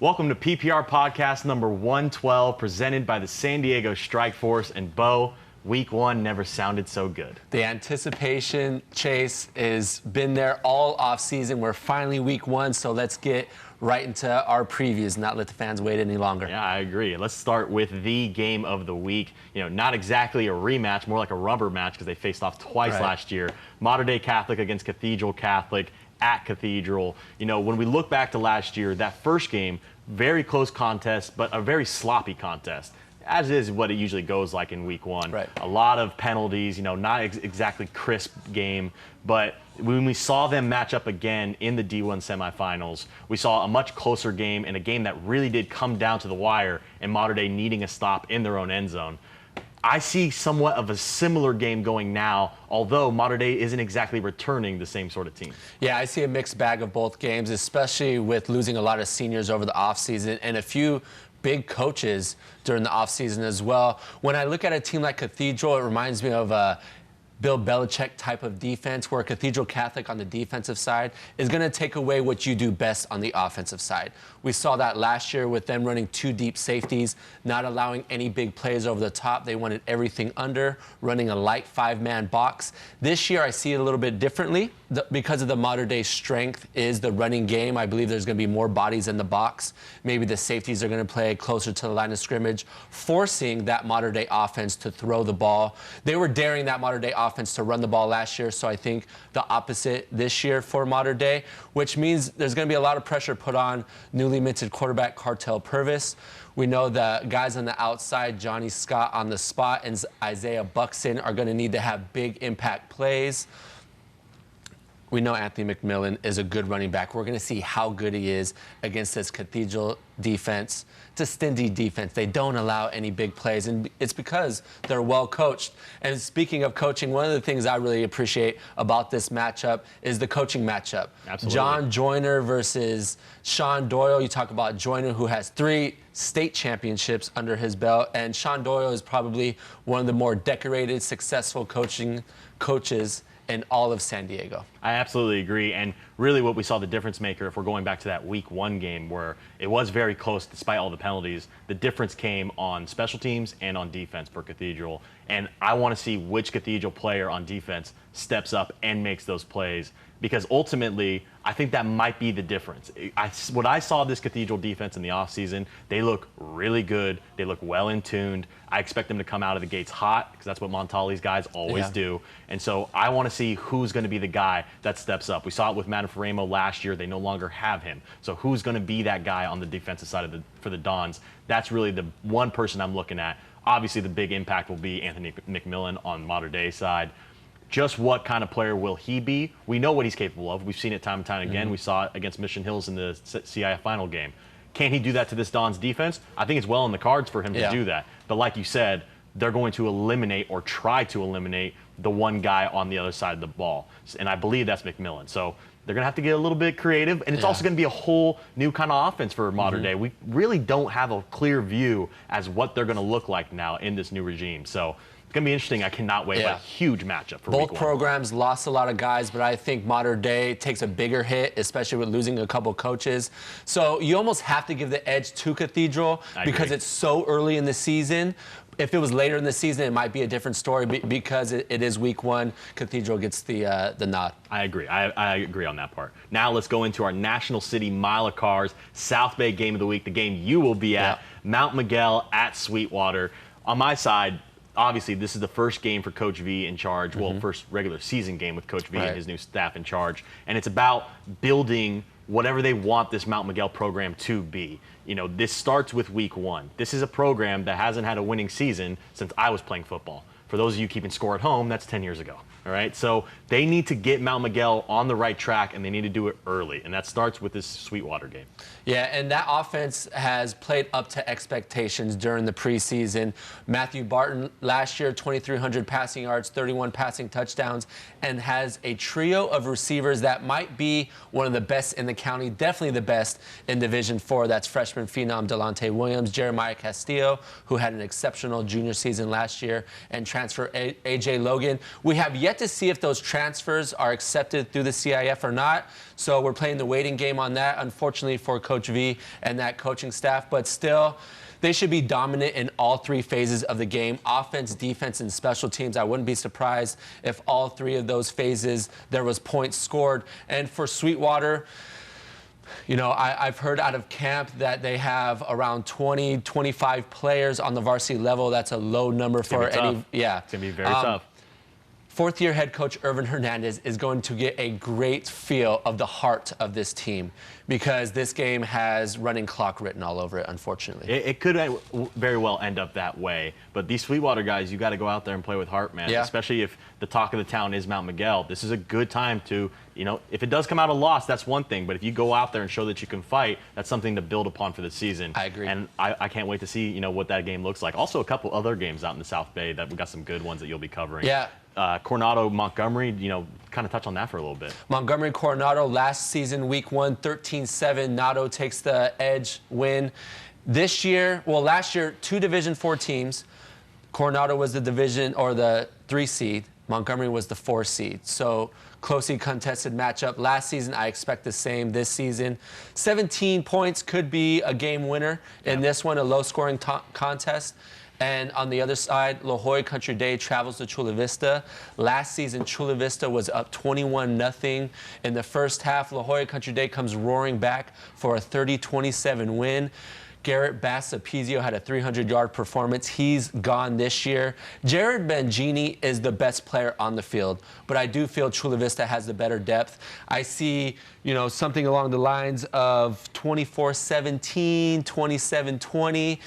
Welcome to PPR podcast number 112, presented by the San Diego Strike Force. And Bowe, week one never sounded so good. The anticipation, Chase, has been there all off season. We're finally week one, so let's get right into our previews, not let the fans wait any longer. Yeah, I agree. Let's start with the game of the week. You know, not exactly a rematch, more like a rubber match because they faced off twice last year. Modern Day Catholic against Cathedral Catholic at Cathedral. You know, when we look back to last year, that first game, very close contest, but a very sloppy contest, as is what it usually goes like in week one. Right. A lot of penalties, you know, not exactly crisp game, but when we saw them match up again in the D1 semifinals, we saw a much closer game and a game that really did come down to the wire and Modern Day needing a stop in their own end zone. I see somewhat of a similar game going now, although Modern Day isn't exactly returning the same sort of team. Yeah, I see a mixed bag of both games, especially with losing a lot of seniors over the offseason and a few big coaches during the offseason as well. When I look at a team like Cathedral, it reminds me of a Bill Belichick type of defense, where Cathedral Catholic on the defensive side is going to take away what you do best on the offensive side. We saw that last year with them running two deep safeties, not allowing any big plays over the top. They wanted everything under, running a light five-man box. This year I see it a little bit differently. Because of the Modern Day strength is the running game. I believe there's going to be more bodies in the box. Maybe the safeties are going to play closer to the line of scrimmage, forcing that Modern Day offense to throw the ball. They were daring that Modern Day offense to run the ball last year, so I think the opposite this year for Modern Day, which means there's going to be a lot of pressure put on newly minted quarterback Cartel Purvis. We know the guys on the outside, Johnny Scott on the spot and Isaiah Buxton, are going to need to have big impact plays. We know Anthony McMillan is a good running back. We're going to see how good he is against this Cathedral defense. It's a stingy defense. They don't allow any big plays, and it's because they're well coached. And speaking of coaching, one of the things I really appreciate about this matchup is the coaching matchup. Absolutely. John Joyner versus Sean Doyle. You talk about Joyner, who has 3 state championships under his belt, and Sean Doyle is probably one of the more decorated, successful coaches in all of San Diego. I absolutely agree. And really what we saw the difference maker, if we're going back to that week one game where it was very close despite all the penalties, the difference came on special teams and on defense for Cathedral. And I want to see which Cathedral player on defense steps up and makes those plays, because ultimately I think that might be the difference. What I saw this Cathedral defense in the offseason, they look really good. They look well in tuned. I expect them to come out of the gates hot, because that's what Montali's guys always do. And so I want to see who's going to be the guy that steps up. We saw it with Matafaremo last year. They no longer have him. So who's going to be that guy on the defensive side for the Dons? That's really the one person I'm looking at. Obviously, the big impact will be Anthony McMillan on Modern Day side. Just what kind of player will he be? We know what he's capable of. We've seen it time and time again. We saw it against Mission Hills in the CIF final game. Can he do that to this Dons defense? I think it's well in the cards for him to do that. But like you said, they're going to eliminate or try to eliminate the one guy on the other side of the ball. And I believe that's McMillan. So they're going to have to get a little bit creative. And it's also going to be a whole new kind of offense for Modern Day. We really don't have a clear view as what they're going to look like now in this new regime. So it's going to be interesting. I cannot wait. But a huge matchup for week one. Both programs lost a lot of guys, but I think Modern Day takes a bigger hit, especially with losing a couple coaches. So you almost have to give the edge to Cathedral because it's so early in the season. If it was later in the season, it might be a different story because it is week one. Cathedral gets the nod. I agree. I agree on that part. Now let's go into our National City Mile of Cars South Bay game of the week, the game you will be at, Mount Miguel at Sweetwater. On my side, obviously, this is the first game for Coach V in charge. Well, first regular season game with Coach V and his new staff in charge. And it's about building whatever they want this Mount Miguel program to be. You know, this starts with week one. This is a program that hasn't had a winning season since I was playing football. For those of you keeping score at home, that's 10 years ago. All right, so they need to get Mount Miguel on the right track, and they need to do it early, and that starts with this Sweetwater game. Yeah, and that offense has played up to expectations during the preseason. Matthew Barton last year, 2,300 passing yards, 31 passing touchdowns, and has a trio of receivers that might be one of the best in the county, definitely the best in Division IV. That's freshman phenom Delonte Williams, Jeremiah Castillo, who had an exceptional junior season last year, and transfer A.J. Logan. We have yet to see if those transfers are accepted through the CIF or not. So we're playing the waiting game on that, unfortunately, for Coach V and that coaching staff. But still, they should be dominant in all three phases of the game: offense, defense, and special teams. I wouldn't be surprised if all three of those phases there was points scored. And for Sweetwater, you know, I've heard out of camp that they have around 20, 25 players on the varsity level. That's a low number for any. Yeah, it's gonna be very tough. Fourth-year head coach Irvin Hernandez is going to get a great feel of the heart of this team, because this game has running clock written all over it, unfortunately. It could very well end up that way. But these Sweetwater guys, you got to go out there and play with heart, man. Yeah. Especially if the talk of the town is Mount Miguel. This is a good time to, you know, if it does come out a loss, that's one thing. But if you go out there and show that you can fight, that's something to build upon for the season. I agree. And I can't wait to see, you know, what that game looks like. Also, a couple other games out in the South Bay that we got some good ones that you'll be covering. Yeah. Coronado, Montgomery, you know, kind of touch on that for a little bit. Montgomery, Coronado, last season, week 1, 13-7. Nato takes the edge win. This year, well, last year, 2 Division 4 teams. Coronado was the division, or the 3 seed. Montgomery was the 4 seed. So closely contested matchup. Last season, I expect the same this season. 17 points could be a game winner in this one, a low-scoring contest. And on the other side, La Jolla Country Day travels to Chula Vista. Last season, Chula Vista was up 21-0 in the first half. La Jolla Country Day comes roaring back for a 30-27 win. Garrett Bassapizio had a 300-yard performance. He's gone this year. Jared Bangini is the best player on the field, but I do feel Chula Vista has the better depth. I see, you know, something along the lines of 24-17, 27-20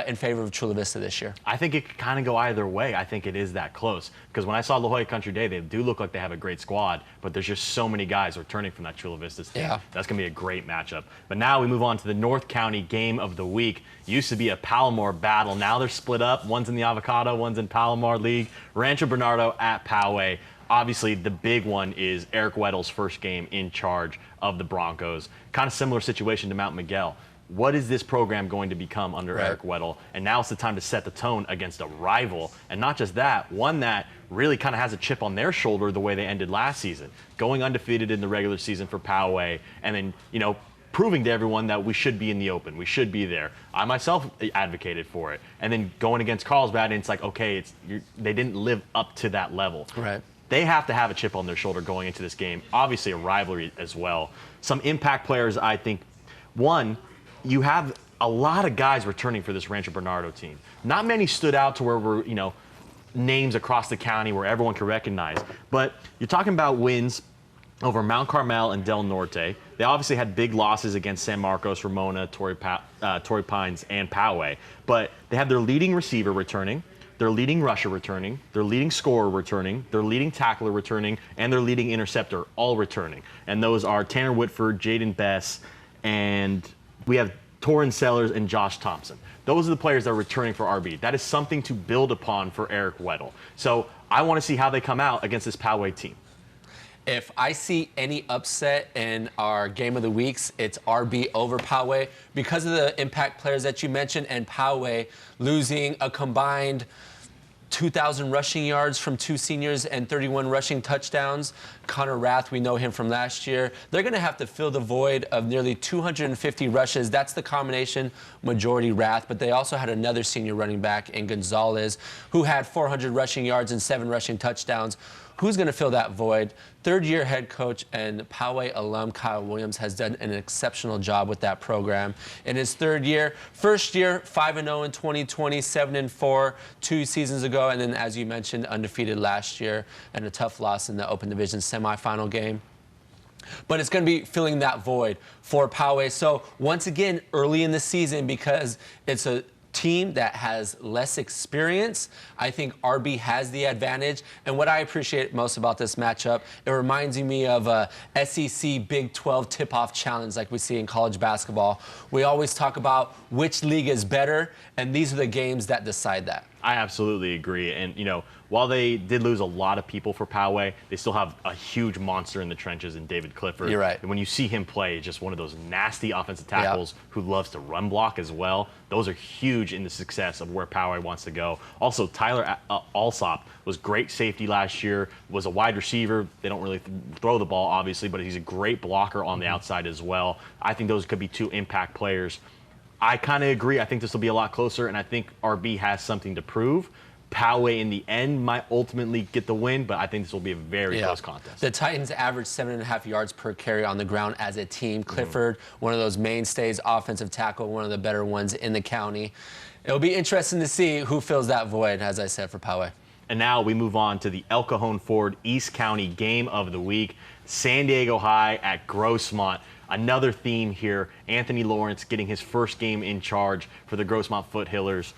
in favor of Chula Vista this year. I think it could kind of go either way. I think it is that close. Because when I saw La Jolla Country Day, they do look like they have a great squad, but there's just so many guys returning from that Chula Vista team. Yeah. That's going to be a great matchup. But now we move on to the North County Game of the Week. Used to be a Palomar battle. Now they're split up. One's in the Avocado, one's in Palomar League. Rancho Bernardo at Poway. Obviously, the big one is Eric Weddle's first game in charge of the Broncos. Kind of similar situation to Mount Miguel. What is this program going to become under Eric Weddle? And now it's the time to set the tone against a rival. And not just that, one that really kind of has a chip on their shoulder the way they ended last season. Going undefeated in the regular season for Poway, and then, you know, proving to everyone that we should be in the open. We should be there. I myself advocated for it. And then going against Carlsbad, and it's like, okay, they didn't live up to that level. Right. They have to have a chip on their shoulder going into this game. Obviously a rivalry as well. Some impact players, I think. One, you have a lot of guys returning for this Rancho Bernardo team. Not many stood out to where we're, you know, names across the county where everyone can recognize. But you're talking about wins over Mount Carmel and Del Norte. They obviously had big losses against San Marcos, Ramona, Torrey Pines, and Poway. But they have their leading receiver returning, their leading rusher returning, their leading scorer returning, their leading tackler returning, and their leading interceptor all returning. And those are Tanner Whitford, Jaden Bess, and we have Torrin Sellers and Josh Thompson. Those are the players that are returning for RB. That is something to build upon for Eric Weddle. So I want to see how they come out against this Poway team. If I see any upset in our game of the weeks, it's RB over Poway because of the impact players that you mentioned, and Poway losing a combined 2,000 rushing yards from 2 seniors and 31 rushing touchdowns. Connor Rath, we know him from last year. They're going to have to fill the void of nearly 250 rushes. That's the combination majority Rath, but they also had another senior running back in Gonzalez who had 400 rushing yards and 7 rushing touchdowns. Who's going to fill that void? Third-year head coach and Poway alum Kyle Williams has done an exceptional job with that program in his third year. First year, 5-0 in 2020, 7-4 2 seasons ago, and then, as you mentioned, undefeated last year and a tough loss in the Open Division semifinal game. But it's going to be filling that void for Poway. So once again, early in the season, because it's a team that has less experience, I think RB has the advantage. And what I appreciate most about this matchup, it reminds me of a SEC Big 12 tip-off challenge like we see in college basketball. We always talk about which league is better, and these are the games that decide that. I absolutely agree. And, while they did lose a lot of people for Poway, they still have a huge monster in the trenches in David Clifford. You're right. And when you see him play, just one of those nasty offensive tackles who loves to run block as well. Those are huge in the success of where Poway wants to go. Also, Tyler Alsop was great safety last year, was a wide receiver. They don't really throw the ball, obviously, but he's a great blocker on the outside as well. I think those could be two impact players. I kind of agree. I think this will be a lot closer, and I think RB has something to prove. Poway in the end might ultimately get the win, but I think this will be a very close contest. The Titans averaged 7.5 yards per carry on the ground as a team. Clifford, one of those mainstays, offensive tackle, one of the better ones in the county. It'll be interesting to see who fills that void, as I said, for Poway. And now we move on to the El Cajon Ford East County Game of the Week. San Diego High at Grossmont. Another theme here, Anthony Lawrence getting his first game in charge for the Grossmont Foothillers.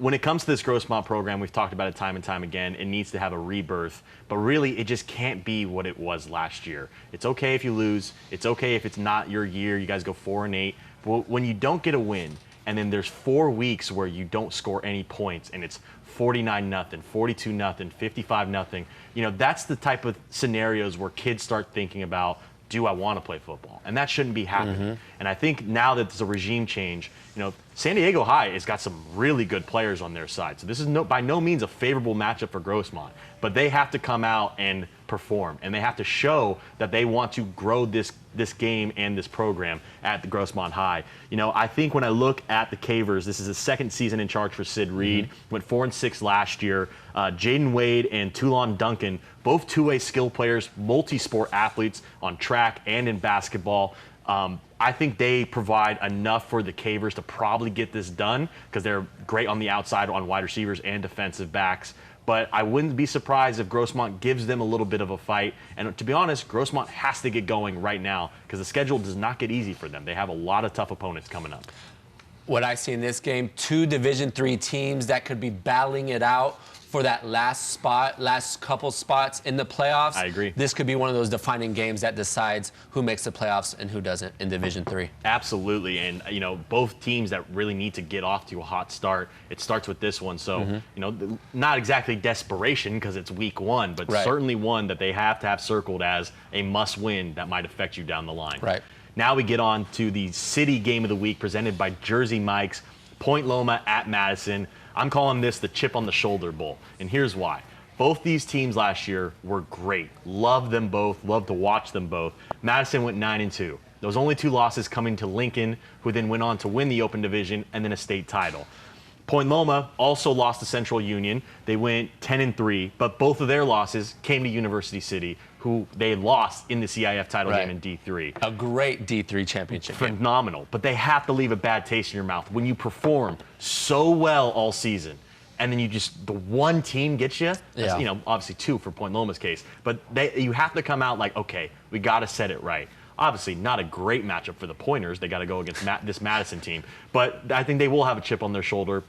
When it comes to this Grossmont program, we've talked about it time and time again, it needs to have a rebirth, but really it just can't be what it was last year. It's okay if you lose. It's okay if it's not your year. You guys go 4-8. But when you don't get a win, and then there's 4 weeks where you don't score any points, and it's 49-0, 42-0, 55-0, that's the type of scenarios where kids start thinking about, do I want to play football? And that shouldn't be happening. And I think now that there's a regime change, San Diego High has got some really good players on their side. So this is by no means a favorable matchup for Grossmont. But they have to come out and perform. And they have to show that they want to grow this game and this program at the Grossmont High. I think when I look at the Cavers, this is the second season in charge for Sid Reed. Went 4-6 last year. Jaden Wade and Toulon Duncan, both two-way skill players, multi-sport athletes on track and in basketball. I think they provide enough for the Cavers to probably get this done because they're great on the outside on wide receivers and defensive backs. But I wouldn't be surprised if Grossmont gives them a little bit of a fight. And to be honest, Grossmont has to get going right now because the schedule does not get easy for them. They have a lot of tough opponents coming up. What I see in this game, 2 Division III teams that could be battling it out for that last couple spots in the playoffs. I agree. This could be one of those defining games that decides who makes the playoffs and who doesn't in Division III. Absolutely, and both teams that really need to get off to a hot start. It starts with this one, so not exactly desperation because it's week 1, but certainly one that they have to have circled as a must-win that might affect you down the line. Right. Now we get on to the City Game of the Week presented by Jersey Mike's, Point Loma at Madison. I'm calling this the chip on the shoulder bowl, and here's why. Both these teams last year were great. Loved them both, loved to watch them both. Madison went 9-2. Those only 2 losses coming to Lincoln, who then went on to win the Open Division and then a state title. Point Loma also lost to Central Union. They went 10-3, but both of their losses came to University City, who they lost in the CIF title game in D3. A great D3 championship game. Phenomenal, but they have to leave a bad taste in your mouth when you perform so well all season, and then the one team gets you. That's, obviously 2 for Point Loma's case, but you have to come out like, okay, we got to set it right. Obviously, not a great matchup for the Pointers. They got to go against this Madison team, but I think they will have a chip on their shoulder.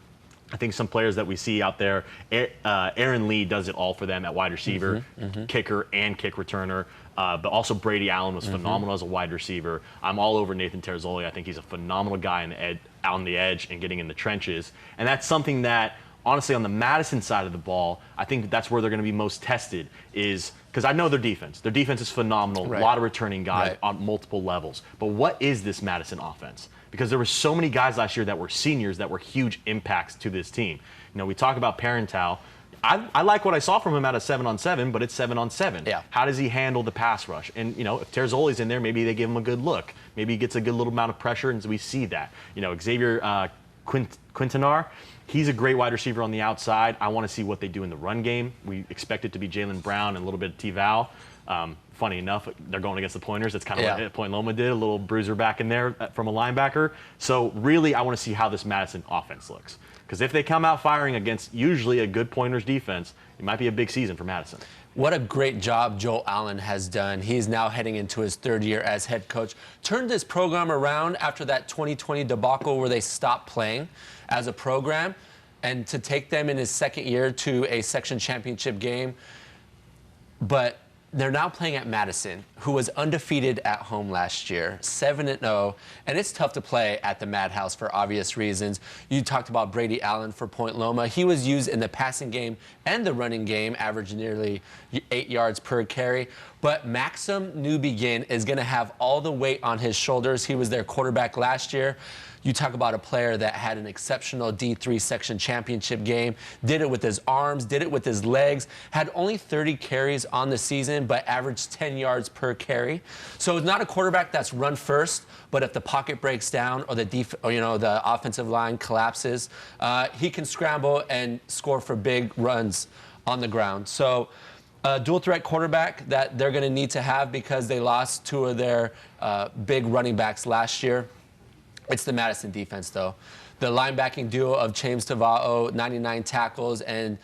I think some players that we see out there, Aaron Lee does it all for them at wide receiver, kicker, and kick returner. But also Brady Allen was phenomenal as a wide receiver. I'm all over Nathan Terzoli. I think he's a phenomenal guy on the edge and getting in the trenches. And that's something that, honestly, on the Madison side of the ball, I think that's where they're going to be most tested is because I know their defense. Their defense is phenomenal. A lot of returning guys on multiple levels. But what is this Madison offense? Because there were so many guys last year that were seniors that were huge impacts to this team. We talk about Parental. I like what I saw from him out of 7-on-7, but it's 7-on-7. Yeah. How does he handle the pass rush? And, if Terzoli's in there, maybe they give him a good look. Maybe he gets a good little amount of pressure, and so we see that. Xavier Quintanar, he's a great wide receiver on the outside. I want to see what they do in the run game. We expect it to be Jalen Brown and a little bit of T-Val. Funny enough, they're going against the Pointers. That's kind of what Point Loma did, a little bruiser back in there from a linebacker. So really, I want to see how this Madison offense looks. Because if they come out firing against usually a good Pointers defense, it might be a big season for Madison. What a great job Joel Allen has done. He's now heading into his 3rd year as head coach. Turned this program around after that 2020 debacle where they stopped playing as a program. And to take them in his 2nd year to a section championship game. But they're now playing at Madison, who was undefeated at home last year, 7-0, and it's tough to play at the Madhouse for obvious reasons. You talked about Brady Allen for Point Loma. He was used in the passing game and the running game, averaged nearly 8 yards per carry. But Maxim Newbegin is going to have all the weight on his shoulders. He was their quarterback last year. You talk about a player that had an exceptional D3 section championship game, did it with his arms, did it with his legs, had only 30 carries on the season, but averaged 10 yards per carry. So it's not a quarterback that's run first, but if the pocket breaks down or the offensive line collapses, he can scramble and score for big runs on the ground. So a dual threat quarterback that they're going to need to have because they lost 2 of their big running backs last year. It's the Madison defense, though. The linebacking duo of James Tavao, 99 tackles, and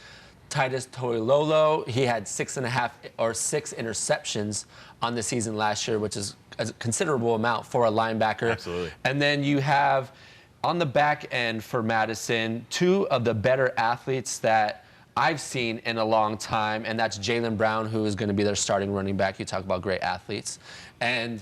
Titus Toilolo, he had 6 interceptions on the season last year, which is a considerable amount for a linebacker. Absolutely. And then you have, on the back end for Madison, 2 of the better athletes that I've seen in a long time, and that's Jalen Brown, who is going to be their starting running back. You talk about great athletes. And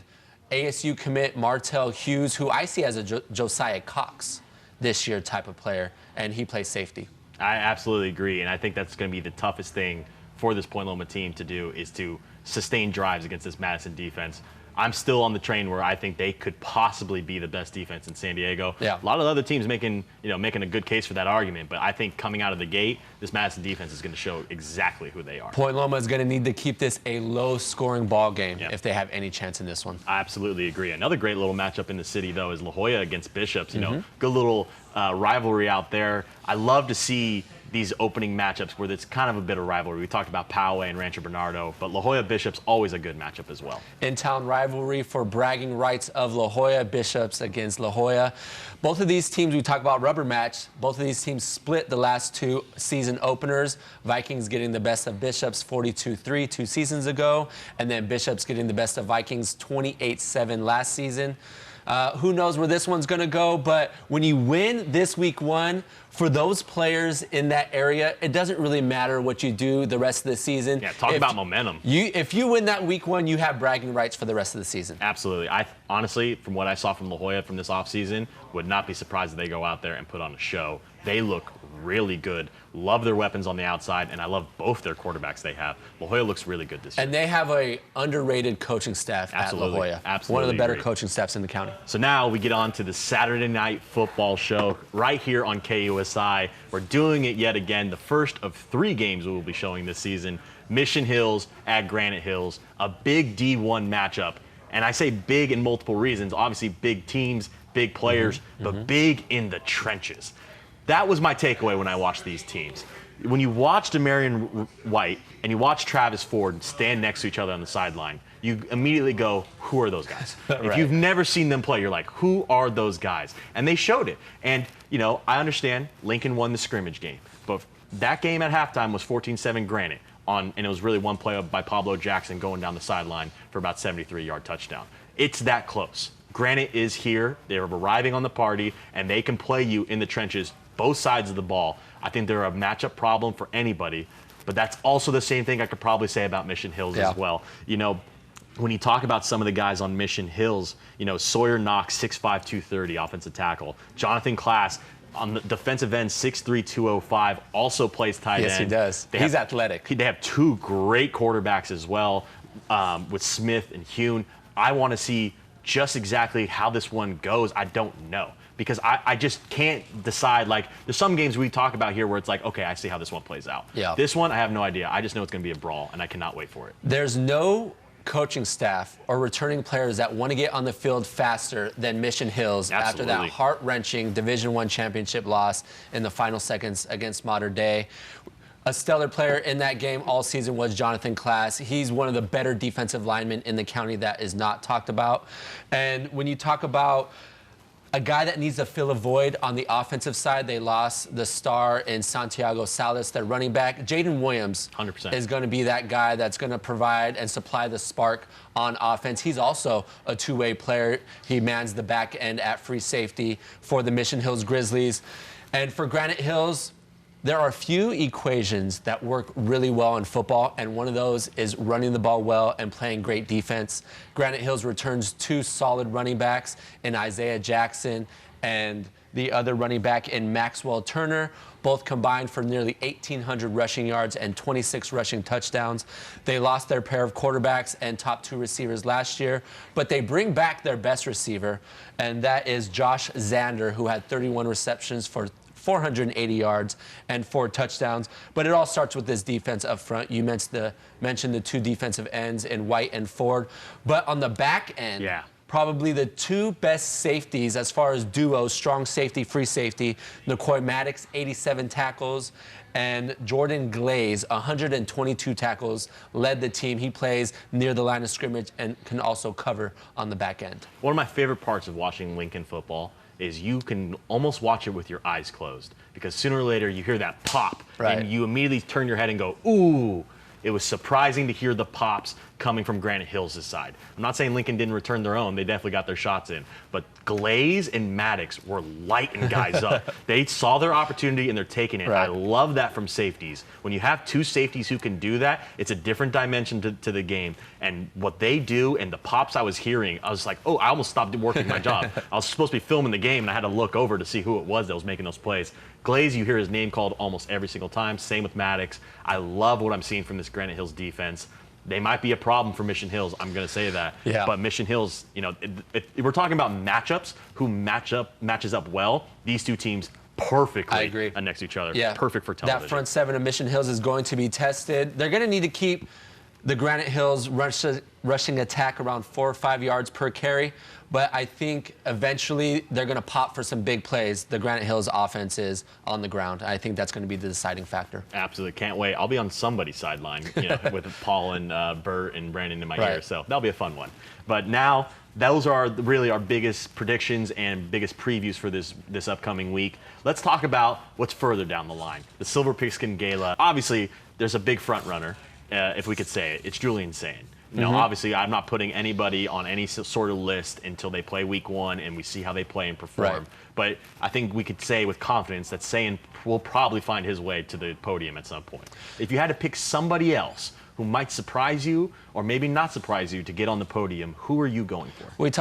ASU commit Martell Hughes, who I see as a Josiah Cox this year type of player, and he plays safety. I absolutely agree, and I think that's going to be the toughest thing for this Point Loma team to do is to sustain drives against this Madison defense. I'm still on the train where I think they could possibly be the best defense in San Diego. Yeah. A lot of other teams making a good case for that argument, but I think coming out of the gate, this Madison defense is going to show exactly who they are. Point Loma is going to need to keep this a low-scoring ball game if they have any chance in this one. I absolutely agree. Another great little matchup in the city, though, is La Jolla against Bishops. Good little rivalry out there. I love to see these opening matchups where it's kind of a bit of rivalry. We talked about Poway and Rancho Bernardo, but La Jolla Bishops always a good matchup as well. In-town rivalry for bragging rights of La Jolla Bishops against La Jolla. Both of these teams, we talk about rubber match, both of these teams split the last 2 season openers. Vikings getting the best of Bishops 42-3 2 seasons ago, and then Bishops getting the best of Vikings 28-7 last season. Who knows where this one's going to go, but when you win this week 1, for those players in that area, it doesn't really matter what you do the rest of the season. Yeah, talk about momentum. If you win that week 1, you have bragging rights for the rest of the season. Absolutely. I honestly, from what I saw from La Jolla from this offseason, would not be surprised if they go out there and put on a show. They look really good. Love their weapons on the outside, and I love both their quarterbacks they have. La Jolla looks really good this year. And they have a underrated coaching staff at La Jolla. Absolutely. One of the better agree. coaching staffs in the county. So now we get on to the Saturday night football show right here on KUSI. We're doing it yet again. The first of 3 games we will be showing this season. Mission Hills at Granite Hills, a big D1 matchup. And I say big in multiple reasons. Obviously, big teams, big players, but big in the trenches. That was my takeaway when I watched these teams. When you watch Demarion White and you watch Travis Ford stand next to each other on the sideline, you immediately go, who are those guys? Right. If you've never seen them play, you're like, who are those guys? And they showed it. And, I understand Lincoln won the scrimmage game, but that game at halftime was 14-7 Granite, and it was really one play by Pablo Jackson going down the sideline for about 73-yard touchdown. It's that close. Granite is here. They're arriving on the party, and they can play you in the trenches, both sides of the ball. I think they're a matchup problem for anybody, but that's also the same thing I could probably say about Mission Hills as well. When you talk about some of the guys on Mission Hills, Sawyer Knox, 6'5", 230, offensive tackle. Jonathan Class, on the defensive end, 6'3", 205, also plays tight end. Yes, he does. He's athletic. They have 2 great quarterbacks as well, with Smith and Hune. I want to see just exactly how this one goes. I don't know, because I just can't decide. Like, there's some games we talk about here where it's like, okay, I see how this one plays out. Yeah. This one, I have no idea. I just know it's going to be a brawl, and I cannot wait for it. There's no coaching staff or returning players that want to get on the field faster than Mission Hills after that heart-wrenching Division I championship loss in the final seconds against Mater Dei. A stellar player in that game all season was Jonathan Class. He's one of the better defensive linemen in the county that is not talked about. And when you talk about a guy that needs to fill a void on the offensive side, they lost the star in Santiago Salas, their running back. Jaden Williams 100%. is going to be that guy that's going to provide and supply the spark on offense. He's also a 2-way player. He mans the back end at free safety for the Mission Hills Grizzlies. And for Granite Hills, There are few equations that work really well in football, and one of those is running the ball well and playing great defense. Granite Hills returns 2 solid running backs in Isaiah Jackson and the other running back in Maxwell Turner, both combined for nearly 1,800 rushing yards and 26 rushing touchdowns. They lost their pair of quarterbacks and top 2 receivers last year, but they bring back their best receiver, and that is Josh Zander, who had 31 receptions for 480 yards and 4 touchdowns. But it all starts with this defense up front. You mentioned the 2 defensive ends in White and Ford. But on the back end, probably the 2 best safeties as far as duos, strong safety, free safety, Nicoy Maddox, 87 tackles, and Jordan Glaze, 122 tackles, led the team. He plays near the line of scrimmage and can also cover on the back end. One of my favorite parts of watching Lincoln football is you can almost watch it with your eyes closed, because sooner or later you hear that pop and you immediately turn your head and go, ooh. It was surprising to hear the pops coming from Granite Hills' side. I'm not saying Lincoln didn't return their own. They definitely got their shots in. But Glaze and Maddox were lighting guys up. They saw their opportunity and they're taking it. I love that from safeties. When you have 2 safeties who can do that, it's a different dimension to the game. And what they do and the pops I was hearing, I was like, oh, I almost stopped working my job. I was supposed to be filming the game and I had to look over to see who it was that was making those plays. Glaze, you hear his name called almost every single time. Same with Maddox. I love what I'm seeing from this Granite Hills defense. They might be a problem for Mission Hills. I'm going to say that. Yeah. But Mission Hills, you know, if we're talking about matchups, who matches up well, these 2 teams perfectly next to each other. Yeah. Perfect for television. That front 7 of Mission Hills is going to be tested. They're going to need to keep the Granite Hills rushing attack around 4 or 5 yards per carry. But I think eventually they're going to pop for some big plays. The Granite Hills offense is on the ground. I think that's going to be the deciding factor. Absolutely. Can't wait. I'll be on somebody's sideline, you know, with Paul and Bert and Brandon in my ear. So that'll be a fun one. But now, those are really our biggest predictions and biggest previews for this upcoming week. Let's talk about what's further down the line. The Silver Pigskin Gala. Obviously, there's a big front runner, if we could say it. It's Julian Sane. You know, obviously, I'm not putting anybody on any sort of list until they play week 1 and we see how they play and perform. But I think we could say with confidence that Sane will probably find his way to the podium at some point. If you had to pick somebody else who might surprise you or maybe not surprise you to get on the podium, who are you going for?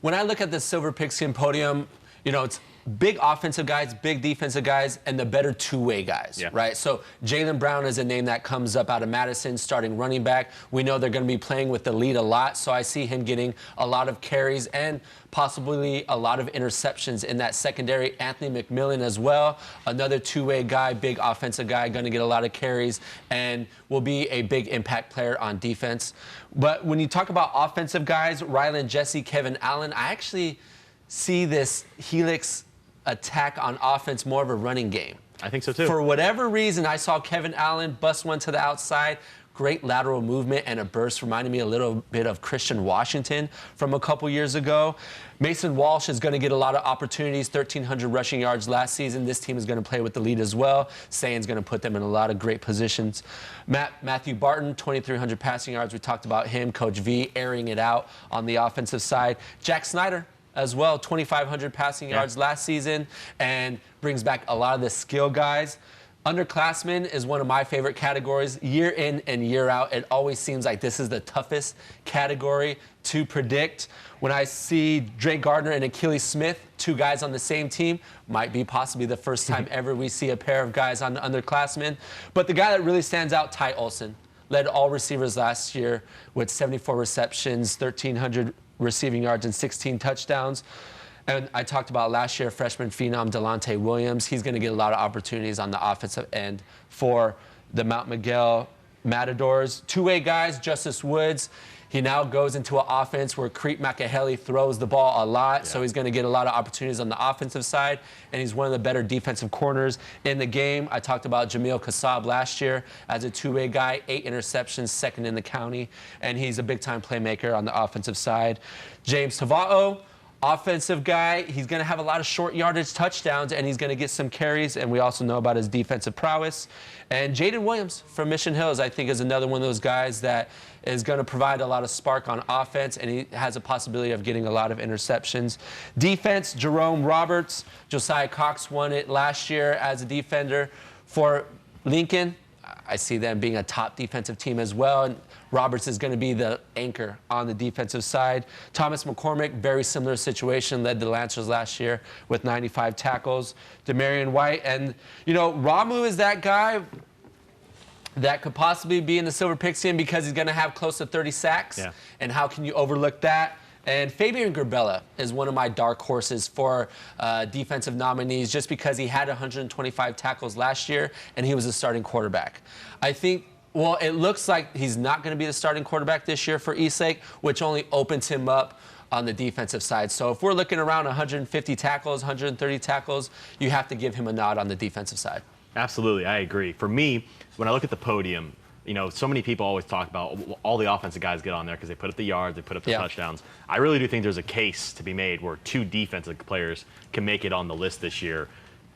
When I look at the Silver Pigskin podium, you know, it's big offensive guys, big defensive guys, and the better 2-way guys, right? So Jalen Brown is a name that comes up out of Madison, starting running back. We know they're going to be playing with the lead a lot, so I see him getting a lot of carries and possibly a lot of interceptions in that secondary. Anthony McMillan as well, another 2-way guy, big offensive guy, going to get a lot of carries and will be a big impact player on defense. But when you talk about offensive guys, Rylan Jesse, Kevin Allen, I actually see this Helix attack on offense more of a running game. I think so too. For whatever reason, I saw Kevin Allen bust one to the outside. Great lateral movement and a burst, reminded me a little bit of Christian Washington from a couple years ago. Mason Walsh is going to get a lot of opportunities, 1,300 rushing yards last season. This team is going to play with the lead as well. Sane's going to put them in a lot of great positions. Matthew Barton, 2,300 passing yards. We talked about him. Coach V airing it out on the offensive side. Jack Snyder as well, 2,500 passing yards last season, and brings back a lot of the skill guys. Underclassmen is one of my favorite categories. Year in and year out, it always seems like this is the toughest category to predict. When I see Dre Gardner and Achilles Smith, 2 guys on the same team, might be possibly the first time ever we see a pair of guys on the underclassmen. But the guy that really stands out, Ty Olson, led all receivers last year with 74 receptions, 1,300 receiving yards and 16 touchdowns. And I talked about last year, freshman phenom Delonte Williams. He's going to get a lot of opportunities on the offensive end for the Mount Miguel Matadors. 2-way guys, Justice Woods. He now goes into an offense where Creep McAhelly throws the ball a lot, so he's going to get a lot of opportunities on the offensive side, and he's one of the better defensive corners in the game. I talked about Jamil Kassab last year as a 2-way guy, 8 interceptions, second in the county, and he's a big-time playmaker on the offensive side. James Tavao, offensive guy. He's going to have a lot of short yardage touchdowns, and he's going to get some carries, and we also know about his defensive prowess. And Jaden Williams from Mission Hills, I think, is another one of those guys that is going to provide a lot of spark on offense, and he has a possibility of getting a lot of interceptions. Defense, Jerome Roberts. Josiah Cox won it last year as a defender For Lincoln, I see them being a top defensive team as well. And Roberts is going to be the anchor on the defensive side. Thomas McCormick, very similar situation, led the Lancers last year with 95 tackles. Demarion White, and, Ramu is that guy that could possibly be in the Silver Pigskin because he's going to have close to 30 sacks. Yeah. And how can you overlook that? And Fabian Gerbella is one of my dark horses for defensive nominees just because he had 125 tackles last year and he was a starting quarterback. I think, it looks like he's not going to be the starting quarterback this year for Eastlake, which only opens him up on the defensive side. So if we're looking around 150 tackles, 130 tackles, you have to give him a nod on the defensive side. Absolutely, I agree. For me, when I look at the podium, so many people always talk about all the offensive guys get on there because they put up the yards, they put up the touchdowns. I really do think there's a case to be made where 2 defensive players can make it on the list this year.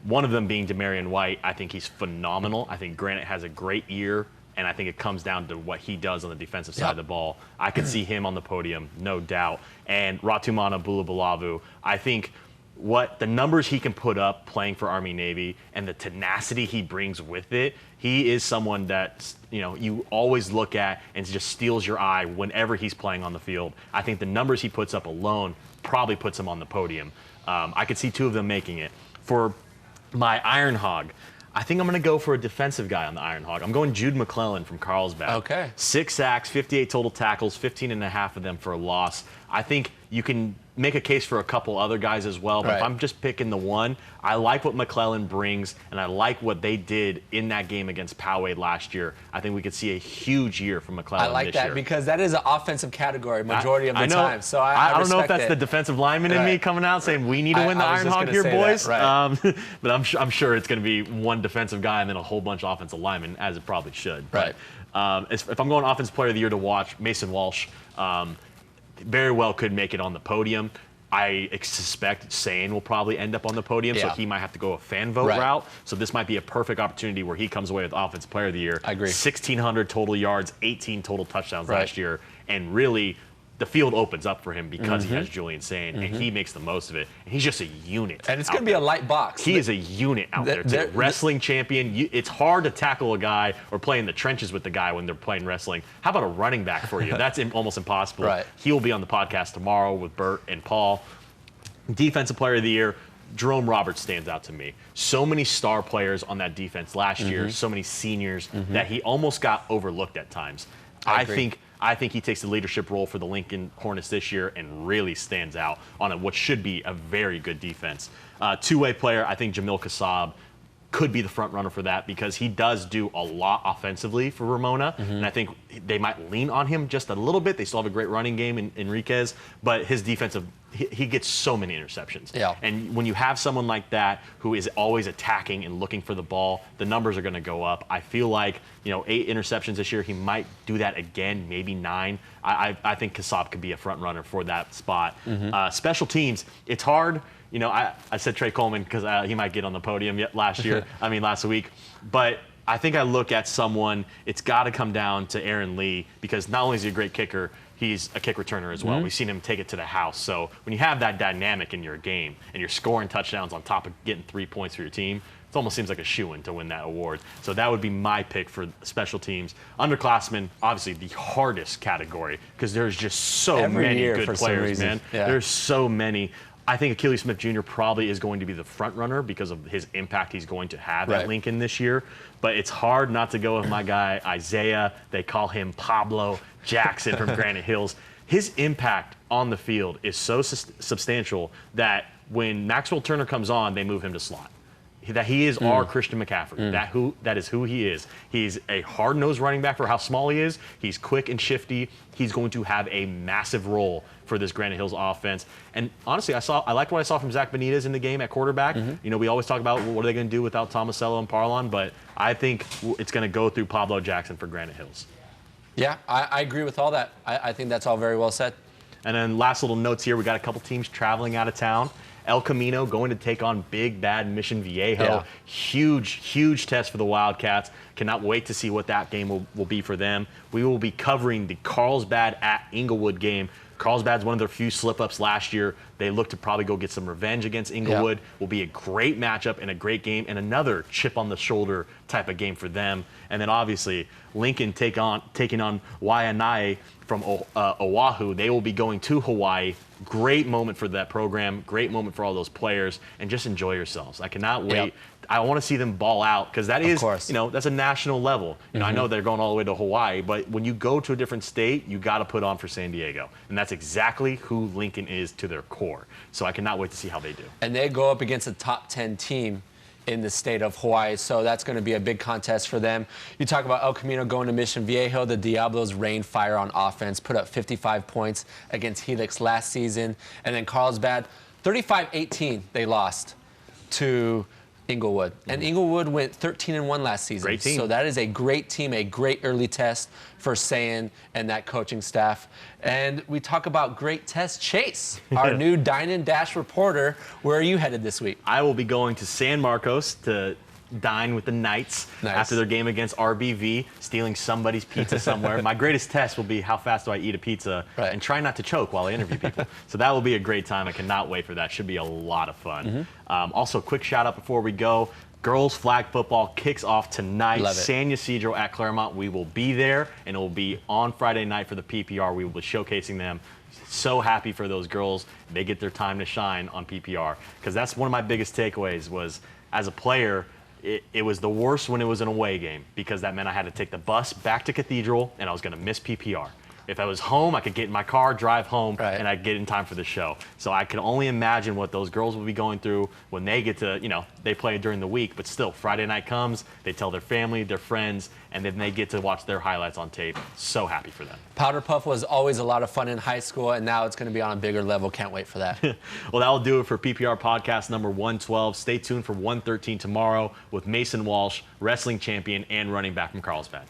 One of them being Demarion White. I think he's phenomenal. I think Granite has a great year, and I think it comes down to what he does on the defensive side of the ball. I could see him on the podium, no doubt. And Ratumana Bulabulavu, I think what the numbers he can put up playing for Army Navy and the tenacity he brings with it, he is someone that you always look at and just steals your eye whenever he's playing on the field. I think the numbers he puts up alone probably puts him on the podium. I could see 2 of them making it. For my Iron Hog, I think I'm going to go for a defensive guy on the Iron Hog. I'm going Jude McClellan from Carlsbad. Okay. 6 sacks, 58 total tackles, 15.5 of them for a loss. I think you can make a case for a couple other guys as well, but if I'm just picking the one, I like what McClellan brings, and I like what they did in that game against Poway last year. I think we could see a huge year from McClellan this year. I like that because that is an offensive category majority of the time. So I don't know if that's the defensive lineman in me coming out saying we need to win the Iron Hog here, boys. But I'm sure it's going to be one defensive guy and then a whole bunch of offensive linemen, as it probably should. But if I'm going Offensive Player of the Year to watch, Mason Walsh very well could make it on the podium. I suspect Sane will probably end up on the podium, so he might have to go a fan vote route. So this might be a perfect opportunity where he comes away with Offensive Player of the Year. I agree. 1,600 total yards, 18 total touchdowns last year, and really the field opens up for him because he has Julian Sane, and he makes the most of it. And he's just a unit. And it's going to be a light box. He is a unit out there, too. Wrestling champion. It's hard to tackle a guy or play in the trenches with the guy when they're playing wrestling. How about a running back for you? That's almost impossible. He will be on the podcast tomorrow with Bert and Paul. Defensive Player of the Year, Jerome Roberts stands out to me. So many star players on that defense last year, so many seniors, that he almost got overlooked at times. I think he takes the leadership role for the Lincoln Hornets this year and really stands out on what should be a very good defense. Two-way player, I think Jamil Kassab could be the front runner for that because he does do a lot offensively for Ramona, and I think they might lean on him just a little bit. They still have a great running game in Enriquez, but his defensive, he gets so many interceptions. And when you have someone like that who is always attacking and looking for the ball, the numbers are going to go up. I feel like 8 interceptions this year. He might do that again, maybe 9. I think Kassab could be a front runner for that spot. Special teams, it's hard. I said Trey Coleman because he might get on the podium last week. But I think I look at someone, it's got to come down to Aaron Lee because not only is he a great kicker, he's a kick returner as well. We've seen him take it to the house. So when you have that dynamic in your game and you're scoring touchdowns on top of getting 3 points for your team, it almost seems like a shoo-in to win that award. So that would be my pick for special teams. Underclassmen, obviously the hardest category because there's just so many good players, man. There's so many. I think Achilles Smith Jr. probably is going to be the front runner because of his impact he's going to have at Lincoln this year. But it's hard not to go with my guy, Isaiah. They call him Pablo Jackson from Granite Hills. His impact on the field is so substantial that when Maxwell Turner comes on, they move him to slot. That he is our Christian McCaffrey. That is who he is. He's a hard-nosed running back for how small he is. He's quick and shifty. He's going to have a massive role for this Granite Hills offense. And honestly, I liked what I saw from Zach Benitez in the game at quarterback. We always talk about what are they going to do without Tomasello and Parlon, but I think it's going to go through Pablo Jackson for Granite Hills. Yeah, I agree with all that. I think that's all very well said. And then last little notes here, we got a couple teams traveling out of town. El Camino going to take on Big Bad Mission Viejo. Huge test for the Wildcats. Cannot wait to see what that game will be for them. We will be covering the Carlsbad at Inglewood game Carlsbad's one of their few slip-ups last year. They look to probably go get some revenge against Inglewood. Will be a great matchup and a great game and another chip on the shoulder type of game for them. And then obviously Lincoln taking on Waianae from Oahu. They will be going to Hawaii. Great moment for that program. Great moment for all those players. And just enjoy yourselves. I cannot wait. Yep. I want to see them ball out because that is, that's a national level. I know they're going all the way to Hawaii, but when you go to a different state, you got to put on for San Diego. And that's exactly who Lincoln is to their core. So I cannot wait to see how they do. And they go up against a top 10 team in the state of Hawaii, so that's going to be a big contest for them. You talk about El Camino going to Mission Viejo. The Diablos rained fire on offense, put up 55 points against Helix last season. And then Carlsbad, 35-18 they lost to Inglewood. And Inglewood went 13-1 last season. Great team. So that is a great team, a great early test for Sayan and that coaching staff. And we talk about great test. Chase, our new Dine and Dash reporter. Where are you headed this week? I will be going to San Marcos to dine with the Knights after their game against RBV, stealing somebody's pizza somewhere. My greatest test will be how fast do I eat a pizza and try not to choke while I interview people. So that will be a great time. I cannot wait for that. Should be a lot of fun. Also, quick shout out before we go. Girls flag football kicks off tonight. San Ysidro at Claremont. We will be there, and it will be on Friday night for the PPR. We will be showcasing them. So happy for those girls. They get their time to shine on PPR because that's one of my biggest takeaways was as a player, it was the worst when it was an away game because that meant I had to take the bus back to Cathedral and I was going to miss PPR. If I was home, I could get in my car, drive home, and I'd get in time for the show. So I can only imagine what those girls will be going through when they get to, they play during the week, but still, Friday night comes, they tell their family, their friends, and then they get to watch their highlights on tape. So happy for them. Powder Puff was always a lot of fun in high school, and now it's going to be on a bigger level. Can't wait for that. Well, that will do it for PPR podcast number 112. Stay tuned for 113 tomorrow with Mason Walsh, wrestling champion and running back from Carlsbad.